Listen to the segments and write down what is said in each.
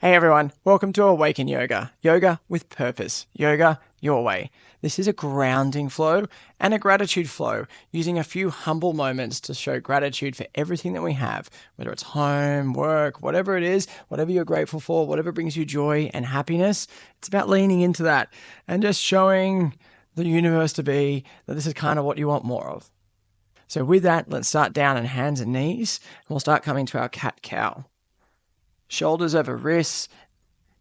Hey everyone, welcome to Awaken Yoga. Yoga with purpose. Yoga your way. This is a grounding flow and a gratitude flow, using a few humble moments to show gratitude for everything that we have, whether it's home, work, whatever it is, whatever you're grateful for, whatever brings you joy and happiness. It's about leaning into that and just showing the universe to be that this is kind of what you want more of. So with that, let's start down on hands and knees, and we'll start coming to our cat-cow. Shoulders over wrists,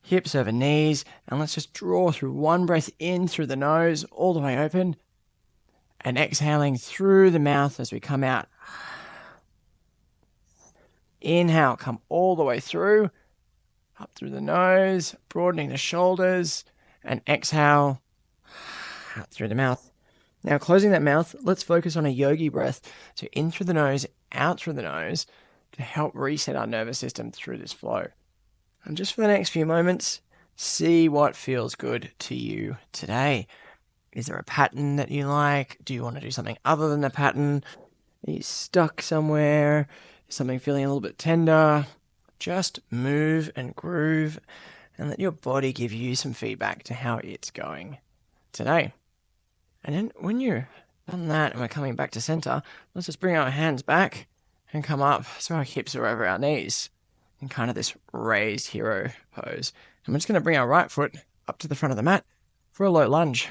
hips over knees, and let's just draw through one breath in through the nose, all the way open, and exhaling through the mouth as we come out. Inhale, come all the way through, up through the nose, broadening the shoulders, and exhale out through the mouth. Now, closing that mouth, let's focus on a yogi breath. So in through the nose, out through the nose, to help reset our nervous system through this flow. And just for the next few moments, see what feels good to you today. Is there a pattern that you like? Do you want to do something other than the pattern? Are you stuck somewhere? Is something feeling a little bit tender? Just move and groove and let your body give you some feedback to how it's going today. And then when you've done that and we're coming back to center, let's just bring our hands back and come up so our hips are over our knees in kind of this raised hero pose. And we're just going to bring our right foot up to the front of the mat for a low lunge.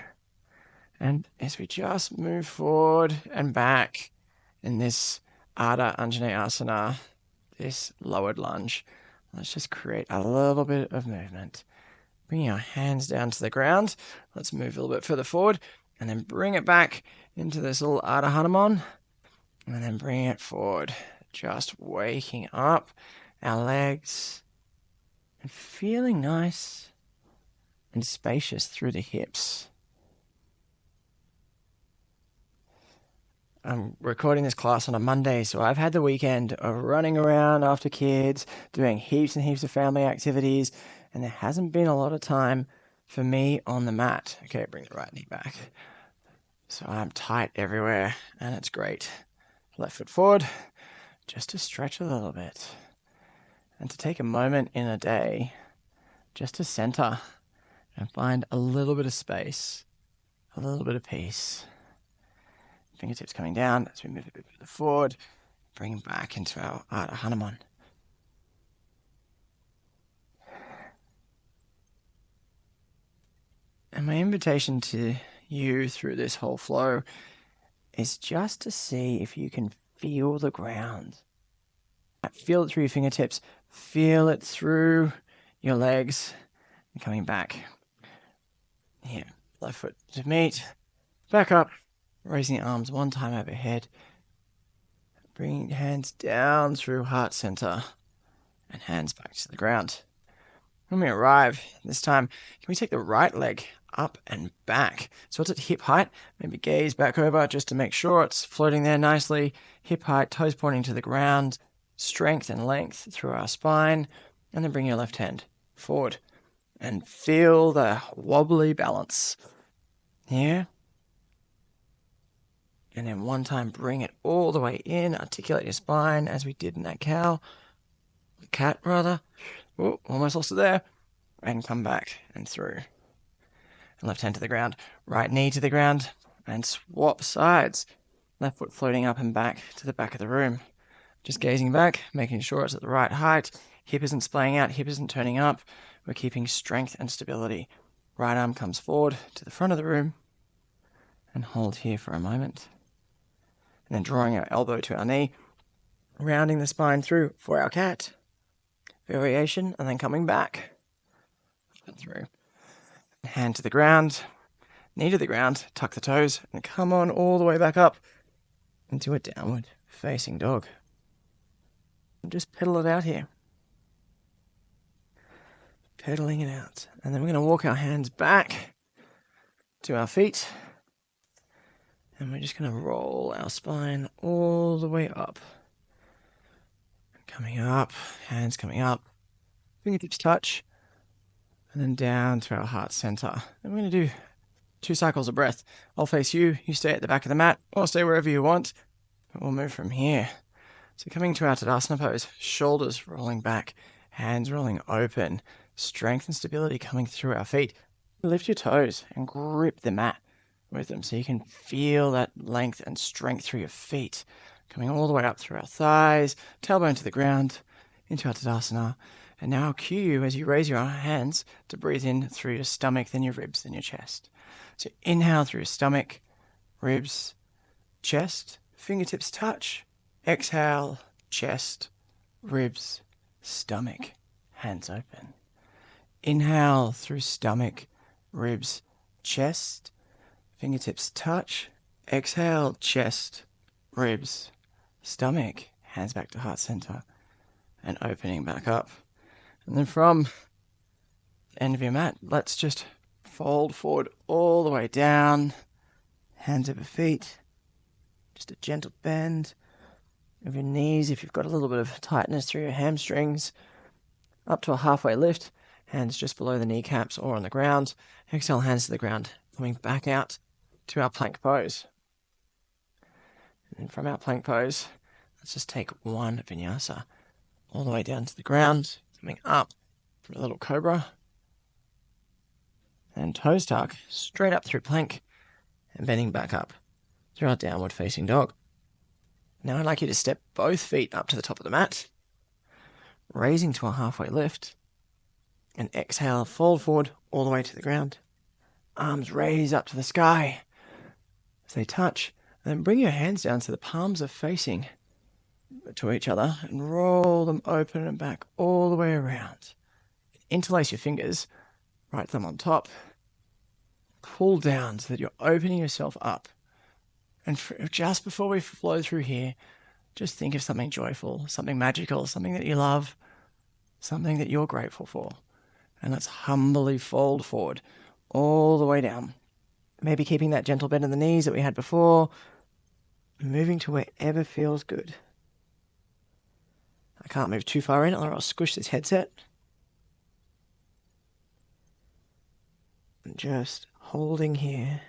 And as we just move forward and back in this Ardha Anjaneyasana, this lowered lunge, let's just create a little bit of movement. Bringing our hands down to the ground. Let's move a little bit further forward and then bring it back into this little Ardha Hanuman. And then bring it forward, just waking up our legs and feeling nice and spacious through the hips. I'm recording this class on a Monday, so I've had the weekend of running around after kids, doing heaps and heaps of family activities, and there hasn't been a lot of time for me on the mat. Okay, bring the right knee back. So I'm tight everywhere, and it's great. Left foot forward, just to stretch a little bit. And to take a moment in a day, just to center and find a little bit of space, a little bit of peace. Fingertips coming down as we move a bit further forward, bring back into our Ardha Hanuman. And my invitation to you through this whole flow is just to see if you can feel the ground. Feel it through your fingertips, feel it through your legs, and coming back. Here, left foot to meet, back up, raising the arms one time overhead, bringing hands down through heart center, and hands back to the ground. When we arrive, this time, can we take the right leg up and back? So it's at hip height, maybe gaze back over just to make sure it's floating there nicely. Hip height, toes pointing to the ground, strength and length through our spine, and then bring your left hand forward and feel the wobbly balance here. And then one time, bring it all the way in, articulate your spine as we did in that cat rather. Oh, almost lost it there. And come back and through. And left hand to the ground, right knee to the ground, and swap sides. Left foot floating up and back to the back of the room. Just gazing back, making sure it's at the right height. Hip isn't splaying out, hip isn't turning up. We're keeping strength and stability. Right arm comes forward to the front of the room. And hold here for a moment. And then drawing our elbow to our knee, rounding the spine through for our cat. Variation, and then coming back and through. Hand to the ground, knee to the ground, tuck the toes, and come on all the way back up into a downward facing dog. And just pedal it out here. Pedaling it out. And then we're going to walk our hands back to our feet. And we're just going to roll our spine all the way up. Coming up, hands coming up, fingertips touch, and then down to our heart center. And we're going to do 2 cycles of breath. I'll face you, you stay at the back of the mat, or stay wherever you want. But we'll move from here. So coming to our tadasana pose, shoulders rolling back, hands rolling open, strength and stability coming through our feet. Lift your toes and grip the mat with them so you can feel that length and strength through your feet, coming all the way up through our thighs, tailbone to the ground, into our tadasana. And now I'll cue you as you raise your hands to breathe in through your stomach, then your ribs, then your chest. So inhale through your stomach, ribs, chest, fingertips touch. Exhale, chest, ribs, stomach, hands open. Inhale through stomach, ribs, chest, fingertips touch. Exhale, chest, ribs, stomach, hands back to heart center, and opening back up. And then from the end of your mat, let's just fold forward all the way down, hands over feet, just a gentle bend of your knees if you've got a little bit of tightness through your hamstrings, up to a halfway lift, hands just below the kneecaps or on the ground. Exhale, hands to the ground, coming back out to our plank pose. And from our plank pose, let's just take one vinyasa all the way down to the ground, coming up for a little cobra. And toes tuck straight up through plank and bending back up through our downward facing dog. Now I'd like you to step both feet up to the top of the mat, raising to a halfway lift, and exhale, fold forward all the way to the ground. Arms raise up to the sky as they touch, and then bring your hands down so the palms are facing to each other and roll them open and back all the way around. Interlace your fingers, right thumb on top, pull down so that you're opening yourself up. And just before we flow through here, just think of something joyful, something magical, something that you love, something that you're grateful for. And let's humbly fold forward all the way down. Maybe keeping that gentle bend in the knees that we had before, moving to wherever feels good. I can't move too far in or I'll squish this headset. And just holding here.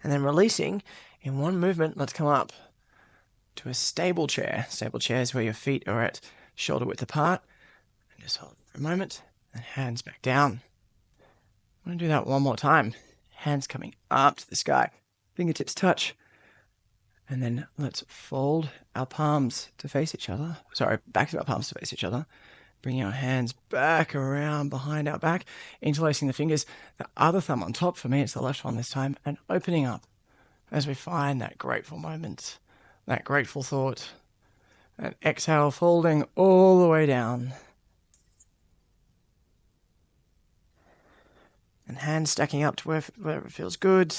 And then releasing, in one movement, let's come up to a stable chair. Stable chair is where your feet are at shoulder width apart. And just hold for a moment, and hands back down. I'm going to do that one more time. Hands coming up to the sky. Fingertips touch. And then let's fold our palms to face each other. Back to our palms to face each other. Bringing our hands back around behind our back, interlacing the fingers, the other thumb on top. For me, it's the left one this time, and opening up as we find that grateful moment, that grateful thought. And exhale, folding all the way down. And hands stacking up to wherever it feels good.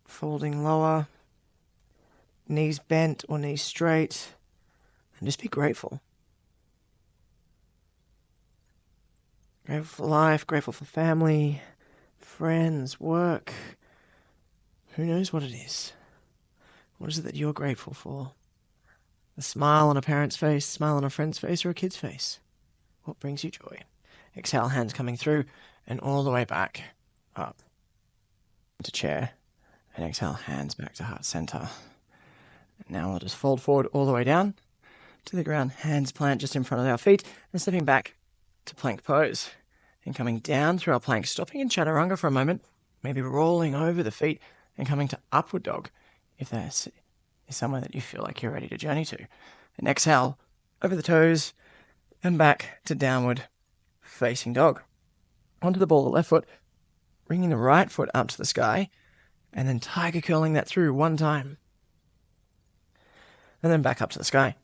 Folding lower. Knees bent or knees straight. And just be grateful. Grateful for life, grateful for family, friends, work. Who knows what it is? What is it that you're grateful for? A smile on a parent's face, a smile on a friend's face, or a kid's face? What brings you joy? Exhale, hands coming through and all the way back up into chair. And exhale, hands back to heart center. And now we'll just fold forward all the way down to the ground, hands plant just in front of our feet, and stepping back to plank pose. And coming down through our plank, stopping in chaturanga for a moment, maybe rolling over the feet and coming to upward dog if that is somewhere that you feel like you're ready to journey to. And exhale over the toes and back to downward facing dog. Onto the ball of the left foot, bringing the right foot up to the sky, and then tiger curling that through one time. And then back up to the sky.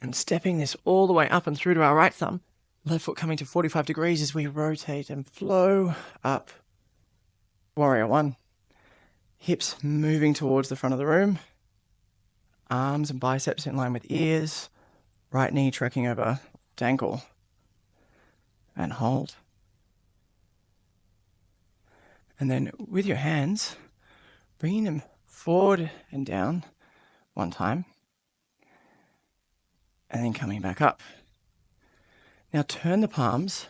And stepping this all the way up and through to our right thumb, left foot coming to 45 degrees as we rotate and flow up. Warrior one. Hips moving towards the front of the room. Arms and biceps in line with ears. Right knee trekking over the ankle. And hold. And then with your hands, bringing them forward and down one time. And then coming back up. Now turn the palms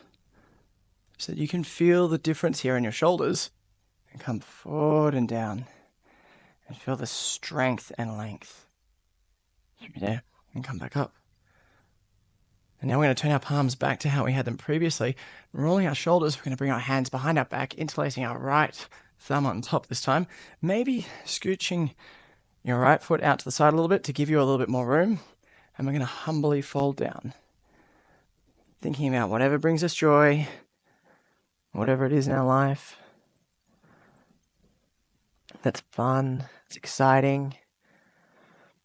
so that you can feel the difference here in your shoulders and come forward and down and feel the strength and length. through there, and come back up. And now we're going to turn our palms back to how we had them previously. Rolling our shoulders, we're going to bring our hands behind our back, interlacing our right thumb on top this time. Maybe scooching your right foot out to the side a little bit to give you a little bit more room. And we're going to humbly fold down. Thinking about whatever brings us joy, whatever it is in our life that's fun, it's exciting.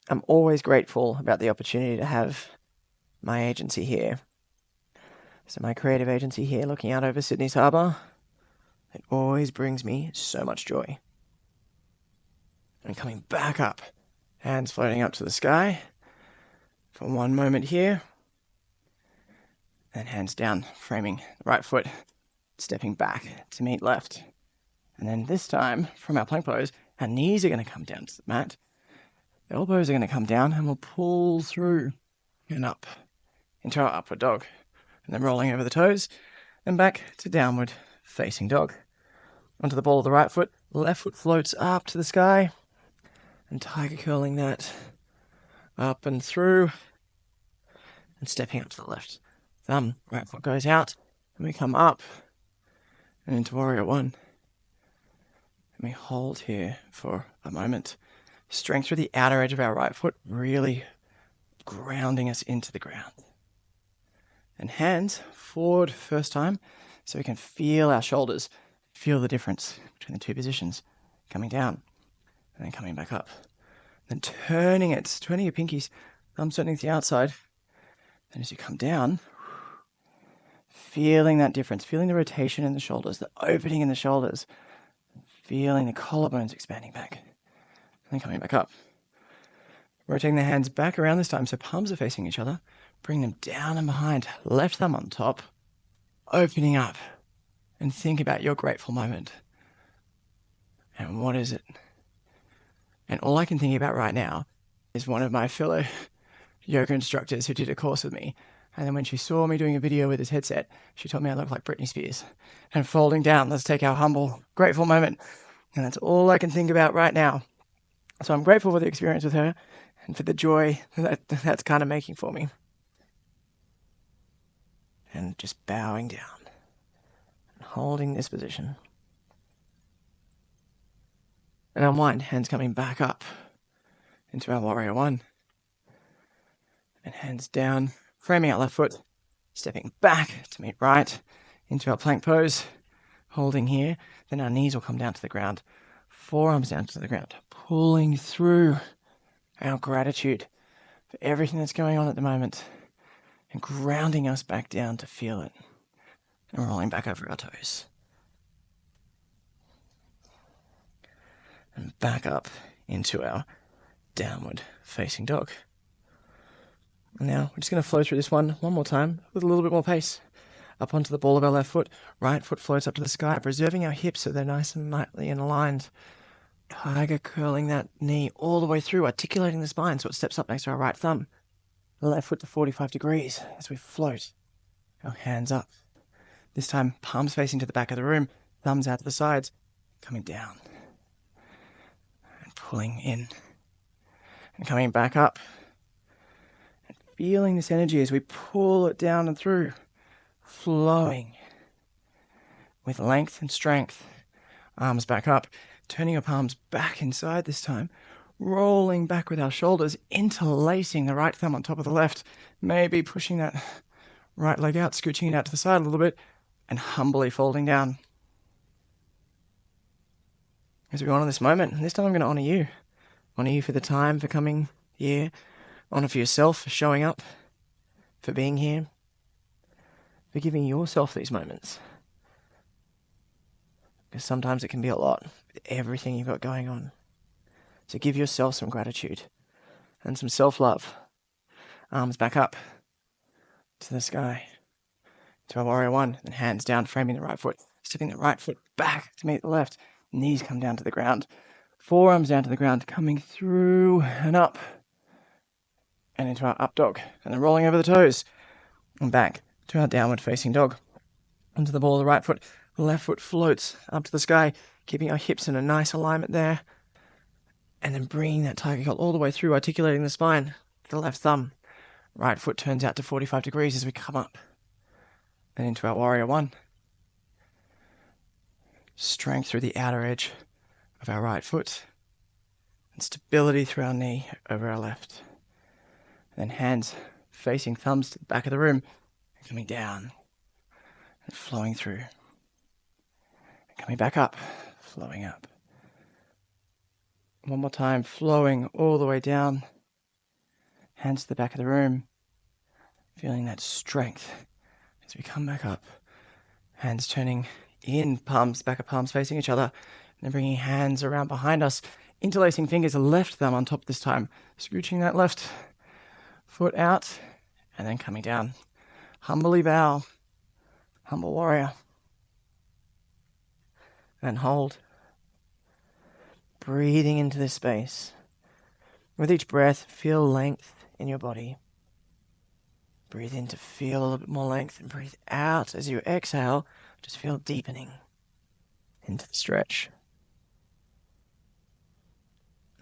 I'm always grateful about the opportunity to have my agency here. So my creative agency here looking out over Sydney's harbour, it always brings me so much joy. And coming back up, hands floating up to the sky for one moment here, and hands down, framing the right foot, stepping back to meet left. And then this time, from our plank pose, our knees are going to come down to the mat. The elbows are going to come down and we'll pull through and up into our upward dog. And then rolling over the toes and back to downward facing dog. Onto the ball of the right foot, left foot floats up to the sky and tiger curling that up and through and stepping up to the left. Thumb, right foot goes out and we come up and into warrior one. And we hold here for a moment. Strength through the outer edge of our right foot, really grounding us into the ground. And hands forward first time, so we can feel our shoulders, feel the difference between the two positions. Coming down, and then coming back up. Then turning your pinkies, thumbs turning to the outside. Then as you come down, feeling that difference, feeling the rotation in the shoulders, the opening in the shoulders, feeling the collarbones expanding back. And then coming back up. Rotating the hands back around this time so palms are facing each other. Bring them down and behind. Left thumb on top. Opening up. And think about your grateful moment. And what is it? And all I can think about right now is one of my fellow yoga instructors who did a course with me. And then when she saw me doing a video with his headset, she told me I look like Britney Spears. And folding down, let's take our humble, grateful moment. And that's all I can think about right now. So I'm grateful for the experience with her and for the joy that's kind of making for me. And just bowing down and holding this position. And unwind, hands coming back up into our warrior one. And hands down, framing our left foot, stepping back to meet right into our plank pose, holding here. Then our knees will come down to the ground, forearms down to the ground, pulling through our gratitude for everything that's going on at the moment and grounding us back down to feel it and rolling back over our toes. And back up into our downward facing dog. And now we're just going to flow through this one more time with a little bit more pace. Up onto the ball of our left foot. Right foot floats up to the sky, preserving our hips so they're nice and tightly and aligned. Tiger curling that knee all the way through, articulating the spine so it steps up next to our right thumb. Left foot to 45 degrees as we float. Our hands up. This time, palms facing to the back of the room, thumbs out to the sides, coming down. And pulling in. And coming back up. And feeling this energy as we pull it down and through. Flowing. With length and strength. Arms back up. Turning your palms back inside this time. Rolling back with our shoulders, interlacing the right thumb on top of the left. Maybe pushing that right leg out, scooching it out to the side a little bit, and humbly folding down. As we go on in this moment, and this time I'm going to honor you. Honor you for the time, for coming here. Honor for yourself, for showing up, for being here, for giving yourself these moments. Because sometimes it can be a lot with everything you've got going on. So give yourself some gratitude and some self-love. Arms back up to the sky. To our warrior one. And hands down, framing the right foot. Stepping the right foot back to meet the left. Knees come down to the ground. Forearms down to the ground. Coming through and up. And into our up dog. And then rolling over the toes. And back to our downward facing dog. Onto the ball of the right foot. The left foot floats up to the sky. Keeping our hips in a nice alignment there. And then bringing that tiger curl all the way through, articulating the spine. the left thumb. Right foot turns out to 45 degrees as we come up. And into our warrior one. Strength through the outer edge of our right foot. And stability through our knee over our left. And then hands facing thumbs to the back of the room. And coming down. And flowing through. And coming back up. Flowing up. One more time, flowing all the way down. Hands to the back of the room. Feeling that strength as we come back up. Hands turning in, palms, back of palms facing each other. And then bringing hands around behind us. Interlacing fingers, left thumb on top this time. Scooching that left foot out. And then coming down. Humbly bow. Humble warrior. And hold. Breathing into this space. With each breath, feel length in your body. Breathe in to feel a little bit more length and breathe out as you exhale. Just feel deepening into the stretch.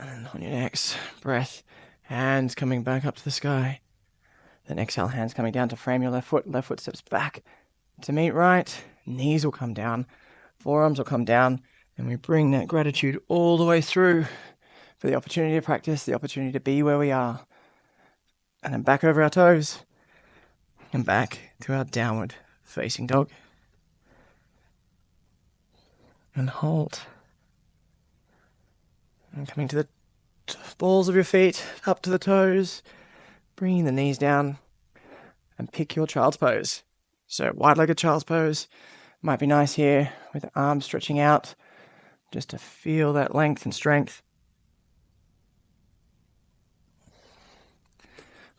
And on your next breath, hands coming back up to the sky. Then exhale, hands coming down to frame your left foot. Left foot steps back to meet right. Knees will come down. Forearms will come down. And we bring that gratitude all the way through for the opportunity to practice, the opportunity to be where we are. And then back over our toes. And back to our downward facing dog. And hold. And coming to the balls of your feet, up to the toes. Bringing the knees down. And pick your child's pose. So wide-legged child's pose. Might be nice here with the arms stretching out. Just to feel that length and strength.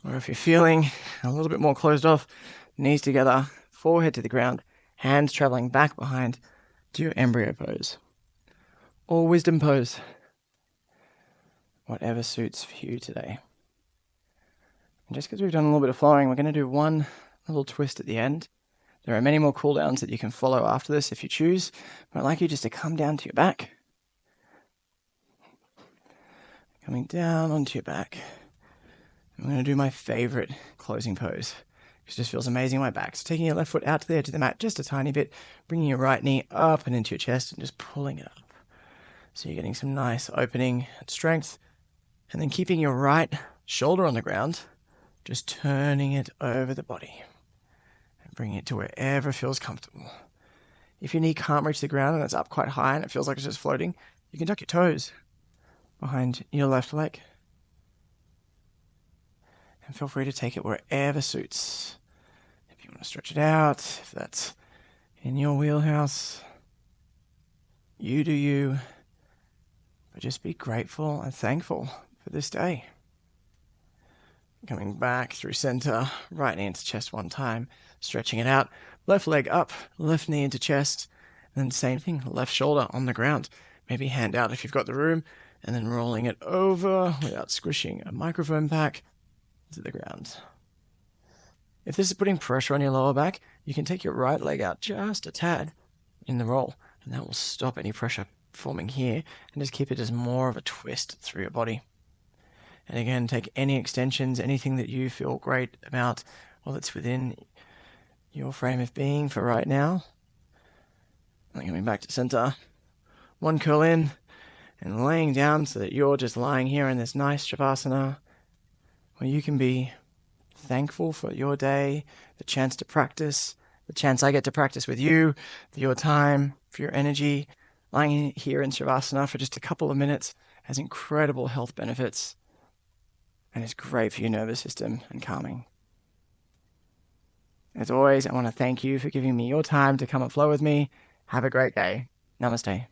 Or if you're feeling a little bit more closed off, knees together, forehead to the ground, hands traveling back behind to your embryo pose. Or wisdom pose. Whatever suits for you today. And just because we've done a little bit of flowing, we're going to do one little twist at the end. There are many more cool downs that you can follow after this if you choose, but I'd like you just to come down to your back. Coming down onto your back. I'm going to do my favorite closing pose. It just feels amazing on my back. So taking your left foot out to the edge of the mat just a tiny bit, bringing your right knee up and into your chest and just pulling it up. So you're getting some nice opening and strength. And then keeping your right shoulder on the ground, just turning it over the body. Bring it to wherever feels comfortable. If your knee can't reach the ground and it's up quite high and it feels like it's just floating, you can tuck your toes behind your left leg. And feel free to take it wherever suits. If you want to stretch it out, if that's in your wheelhouse, you do you. But just be grateful and thankful for this day. Coming back through center, right knee into chest one time. Stretching it out, left leg up, left knee into chest, and then same thing, left shoulder on the ground. Maybe hand out if you've got the room, and then rolling it over without squishing a microphone back to the ground. If this is putting pressure on your lower back, you can take your right leg out just a tad in the roll, and that will stop any pressure forming here, and just keep it as more of a twist through your body. And again, take any extensions, anything that you feel great about, or that's within your frame of being for right now. And coming back to center. One curl in and laying down so that you're just lying here in this nice Savasana where you can be thankful for your day, the chance to practice, the chance I get to practice with you, for your time, for your energy. Lying here in Savasana for just a couple of minutes has incredible health benefits and is great for your nervous system and calming. As always, I want to thank you for giving me your time to come and flow with me. Have a great day. Namaste.